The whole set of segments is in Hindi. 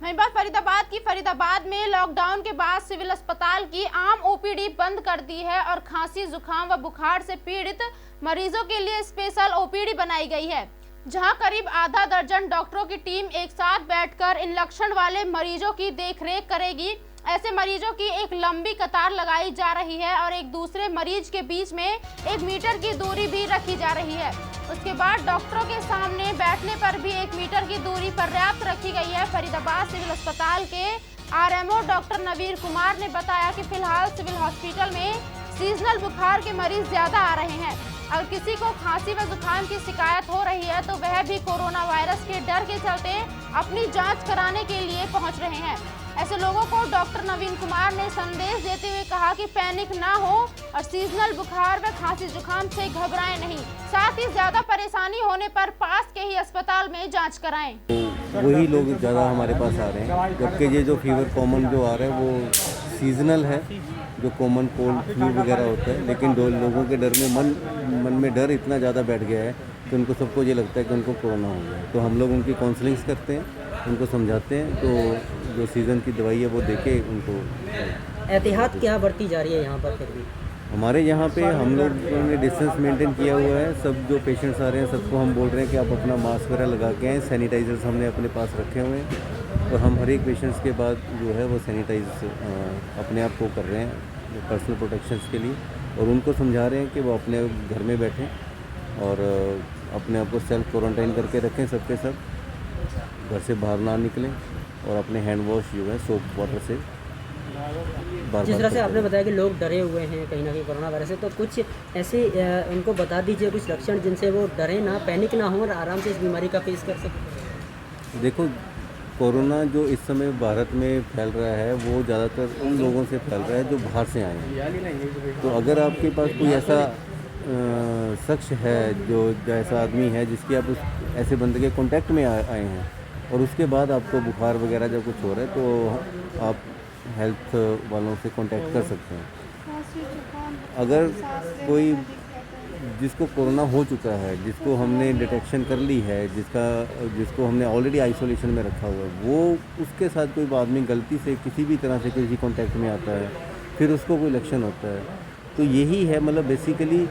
वहीं बात फरीदाबाद की। फरीदाबाद में लॉकडाउन के बाद सिविल अस्पताल की आम ओपीडी बंद कर दी है और खांसी, जुकाम व बुखार से पीड़ित मरीजों के लिए स्पेशल ओपीडी बनाई गई है, जहां करीब आधा दर्जन डॉक्टरों की टीम एक साथ बैठकर इन लक्षण वाले मरीजों की देखरेख करेगी। ऐसे मरीजों की एक लंबी कतार लगाई जा रही है और एक दूसरे मरीज के बीच में 1 मीटर की दूरी भी रखी जा रही है। उसके बाद डॉक्टरों के सामने बैठने पर भी 1 मीटर की दूरी पर्याप्त रखी गई है। फरीदाबाद सिविल अस्पताल के आरएमओ डॉक्टर नवीर कुमार ने बताया कि फिलहाल सिविल हॉस्पिटल में सीजनल बुखार के मरीज ज्यादा आ रहे हैं। अगर किसी को खांसी व जुकाम की शिकायत हो रही है तो वह भी कोरोना वायरस के डर के चलते अपनी जांच कराने के लिए पहुंच रहे हैं। ऐसे लोगों को डॉक्टर नवीन कुमार ने संदेश देते हुए कहा कि पैनिक ना हो और सीजनल बुखार व खांसी जुकाम से घबराएं नहीं, साथ ही ज्यादा परेशानी होने पर पास के ही अस्पताल में जांच कराएं। तो वही लोग ज़्यादा हमारे पास आ रहे हैं, जबकि ये जो फीवर कॉमन जो आ रहा है वो सीजनल है, जो कॉमन कोल्ड फ्लू वगैरह होता है। लेकिन लोगों के डर में मन में डर इतना ज़्यादा बैठ गया है कि उनको सबको ये लगता है कि उनको कोरोना हो गया। तो हम लोग उनकी काउंसलिंग्स करते हैं, उनको समझाते हैं, तो जो सीज़न की दवाई है वो देके उनको। एहतियात क्या बरती जा रही है यहाँ पर? फिर भी हमारे यहाँ पे हम लोग ने डिस्टेंस मेंटेन किया हुआ है। सब जो पेशेंट्स आ रहे हैं सबको हम बोल रहे हैं कि आप अपना मास्क वगैरह लगा के आएँ। सैनिटाइजर्स हमने अपने पास रखे हुए हैं और हम हर एक पेशेंट्स के बाद जो है वो सैनिटाइज अपने आप को कर रहे हैं पर्सनल प्रोटेक्शंस के लिए, और उनको समझा रहे हैं कि वो अपने घर में बैठें और अपने आप को सेल्फ क्वारंटाइन करके रखें, सबके सब घर से बाहर ना निकलें और अपने हैंड वॉश जो है सोप वाटर से बार। जिस तरह से आपने बताया कि लोग डरे हुए हैं कहीं ना कहीं कोरोना वायरस से, तो कुछ ऐसे उनको बता दीजिए कुछ लक्षण जिनसे वो डरे ना, पैनिक ना हो और आराम से इस बीमारी का फेस कर सकें। देखो, कोरोना जो इस समय भारत में फैल रहा है वो ज़्यादातर उन लोगों से फैल रहा है जो बाहर से आए हैं। तो अगर आपके पास कोई ऐसा शख्स है जो ऐसा आदमी है जिसकी आप ऐसे बंदे के कांटेक्ट में आए हैं और उसके बाद आपको बुखार वगैरह जब कुछ हो रहा है तो आप हेल्थ वालों से कांटेक्ट कर सकते हैं। अगर कोई जिसको कोरोना हो चुका है, जिसको हमने डिटेक्शन कर ली है, जिसको हमने ऑलरेडी आइसोलेशन में रखा हुआ है, वो उसके साथ कोई आदमी गलती से किसी भी तरह से किसी कांटेक्ट में आता है, फिर उसको कोई लक्षण होता है, तो यही है मतलब बेसिकली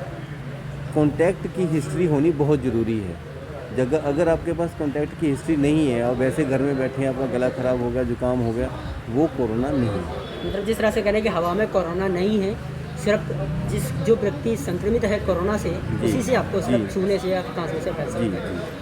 कांटेक्ट की हिस्ट्री होनी बहुत ज़रूरी है। अगर आपके पास कांटेक्ट की हिस्ट्री नहीं है और वैसे घर में बैठे हैं, आपका गला ख़राब हो गया, जुकाम हो गया, वो कोरोना नहीं है। मतलब जिस तरह से कहने कि हवा में कोरोना नहीं है, सिर्फ जो व्यक्ति संक्रमित है कोरोना से उसी से आपको सिर्फ छूने से या खांसने से फैल सकता है।